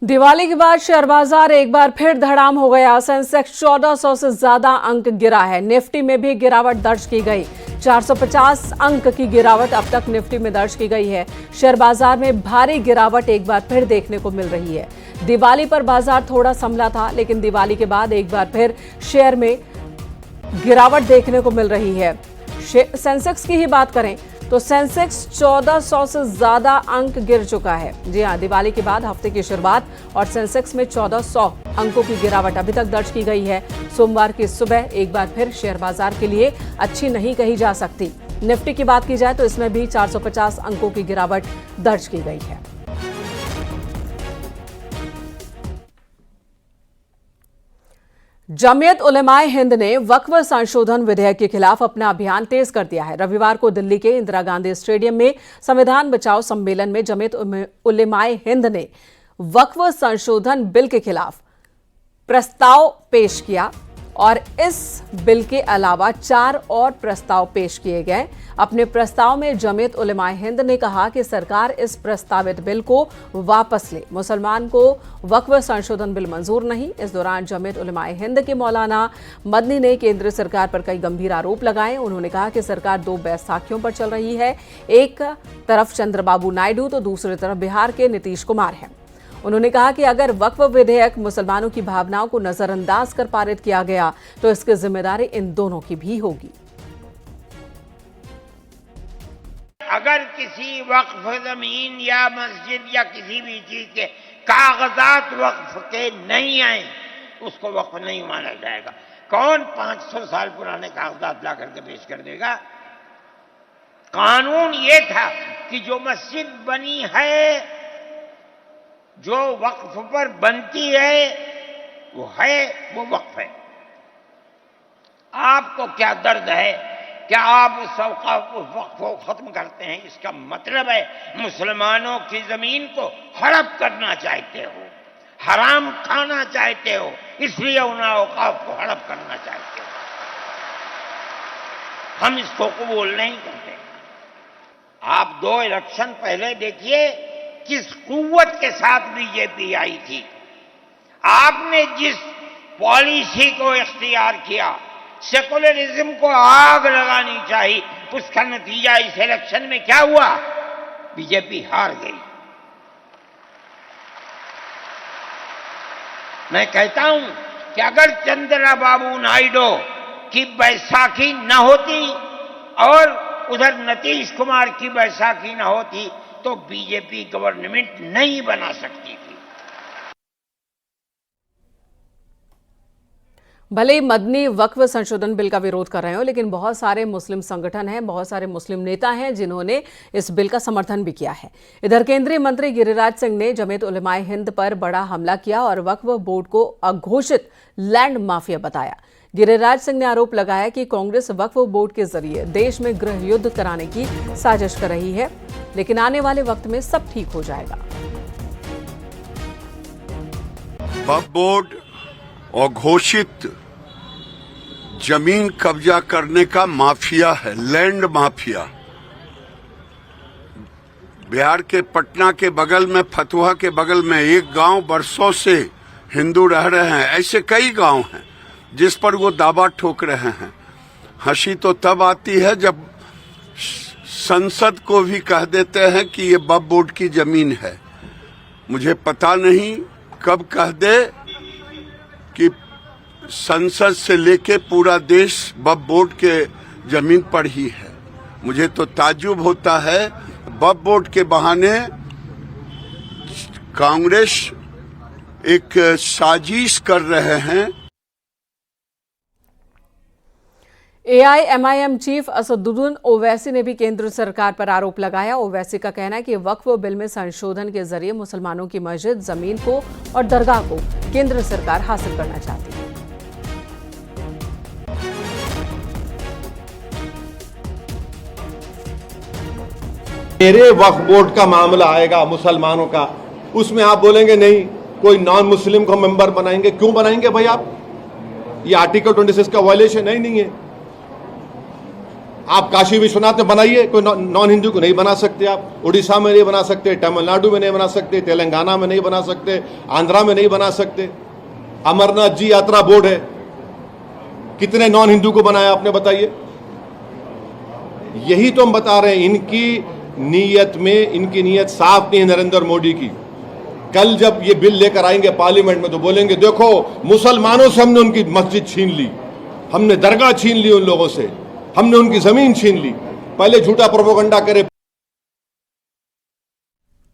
दिवाली के बाद शेयर बाजार एक बार फिर धड़ाम हो गया। सेंसेक्स 1400 से ज्यादा अंक गिरा है। निफ्टी में भी गिरावट दर्ज की गई। 450 अंक की गिरावट अब तक निफ्टी में दर्ज की गई है। शेयर बाजार में भारी गिरावट एक बार फिर देखने को मिल रही है। दिवाली पर बाजार थोड़ा संभला था, लेकिन दिवाली के बाद एक बार फिर शेयर में गिरावट देखने को मिल रही है। सेंसेक्स की ही बात करें तो सेंसेक्स 1400 से ज्यादा अंक गिर चुका है। जी हां, दिवाली के बाद हफ्ते की शुरुआत और सेंसेक्स में 1400 अंकों की गिरावट अभी तक दर्ज की गई है। सोमवार की सुबह एक बार फिर शेयर बाजार के लिए अच्छी नहीं कही जा सकती। निफ्टी की बात की जाए तो इसमें भी 450 अंकों की गिरावट दर्ज की गई है। जमीयत उलेमाए हिंद ने वक्फ संशोधन विधेयक के खिलाफ अपना अभियान तेज कर दिया है। रविवार को दिल्ली के इंदिरा गांधी स्टेडियम में संविधान बचाओ सम्मेलन में जमीयत उलेमाए हिंद ने वक्फ संशोधन बिल के खिलाफ प्रस्ताव पेश किया और इस बिल के अलावा 4 और प्रस्ताव पेश किए गए। अपने प्रस्ताव में जमीयत उलेमाए हिंद ने कहा कि सरकार इस प्रस्तावित बिल को वापस ले। मुसलमान को वक्फ संशोधन बिल मंजूर नहीं। इस दौरान जमीयत उलेमाए हिंद के मौलाना मदनी ने केंद्र सरकार पर कई गंभीर आरोप लगाए। उन्होंने कहा कि सरकार 2 बैसाखियों पर चल रही है। एक तरफ चंद्रबाबू नायडू तो दूसरी तरफ बिहार के नीतीश कुमार हैं। उन्होंने कहा कि अगर वक्फ विधेयक मुसलमानों की भावनाओं को नजरअंदाज कर पारित किया गया तो इसकी जिम्मेदारी इन दोनों की भी होगी। अगर किसी वक्फ जमीन या मस्जिद या किसी भी चीज के कागजात वक्फ के नहीं आए, उसको वक्फ नहीं माना जाएगा। कौन 500 साल पुराने कागजात ला करके पेश कर देगा? कानून ये था कि जो मस्जिद बनी है, जो वक्फ पर बनती है, वो वक्फ है। आपको क्या दर्द है? क्या आप उस वक्फ को खत्म करते हैं? इसका मतलब है मुसलमानों की जमीन को हड़प करना चाहते हो, हराम खाना चाहते हो, इसलिए उन औकाफ को हड़प करना चाहते हो। हम इसको कबूल नहीं करते। आप 2 इलेक्शन पहले देखिए किस कुव्वत के साथ बीजेपी आई थी। आपने जिस पॉलिसी को इख्तियार किया, सेकुलरिज्म को आग लगानी चाहिए, उसका नतीजा इस इलेक्शन में क्या हुआ? बीजेपी हार गई। मैं कहता हूं कि अगर चंद्रबाबू नायडू की बैसाखी न होती और उधर नीतीश कुमार की बैसाखी न होती तो बीजेपी गवर्नमेंट नहीं बना सकती थी। भले ही मदनी वक्फ संशोधन बिल का विरोध कर रहे हो, लेकिन बहुत सारे मुस्लिम संगठन हैं, बहुत सारे मुस्लिम नेता हैं जिन्होंने इस बिल का समर्थन भी किया है। इधर केंद्रीय मंत्री गिरिराज सिंह ने जमीयत उलेमाए हिंद पर बड़ा हमला किया और वक्फ बोर्ड को अघोषित लैंड माफिया बताया। गिरिराज सिंह ने आरोप लगाया कि कांग्रेस वक्फ बोर्ड के जरिए देश में गृह युद्ध कराने की साजिश कर रही है, लेकिन आने वाले वक्त में सब ठीक हो जाएगा। वक्फ बोर्ड अघोषित जमीन कब्जा करने का माफिया है, लैंड माफिया। बिहार के पटना के बगल में, फतुहा के बगल में एक गांव बरसों से हिंदू रह रहे हैं। ऐसे कई गांव हैं जिस पर वो दावा ठोक रहे हैं। हंसी तो तब आती है जब संसद को भी कह देते हैं कि ये वक्फ बोर्ड की जमीन है। मुझे पता नहीं कब कह दे कि संसद से लेके पूरा देश वक्फ बोर्ड के जमीन पर ही है। मुझे तो ताज्जुब होता है, वक्फ बोर्ड के बहाने कांग्रेस एक साजिश कर रहे हैं। AIMIM चीफ असदुद्दीन ओवैसी ने भी केंद्र सरकार पर आरोप लगाया। ओवैसी का कहना है कि वक्फ बिल में संशोधन के जरिए मुसलमानों की मस्जिद, जमीन को और दरगाह को केंद्र सरकार हासिल करना चाहती है। मेरे वक्फ बोर्ड का मामला आएगा मुसलमानों का, उसमें आप बोलेंगे नहीं कोई नॉन मुस्लिम को मेंबर बनाएंगे। क्यों बनाएंगे भाई? आप ये आर्टिकल 26 का वायलेशन है ही नहीं है। आप काशी विश्वनाथ में बनाइए, कोई नॉन हिंदू को नहीं बना सकते। आप उड़ीसा में नहीं बना सकते, तमिलनाडु में नहीं बना सकते, तेलंगाना में नहीं बना सकते, आंध्रा में नहीं बना सकते। अमरनाथ जी यात्रा बोर्ड है, कितने नॉन हिंदू को बनाया आपने, बताइए। यही तो हम बता रहे हैं, इनकी नीयत में, इनकी नीयत साफ नहीं है नरेंद्र मोदी की। कल जब ये बिल लेकर आएंगे पार्लियामेंट में तो बोलेंगे देखो मुसलमानों से हमने उनकी मस्जिद छीन ली, हमने दरगाह छीन ली उन लोगों से, हमने उनकी जमीन छीन ली। पहले झूठा प्रोपेगेंडा करे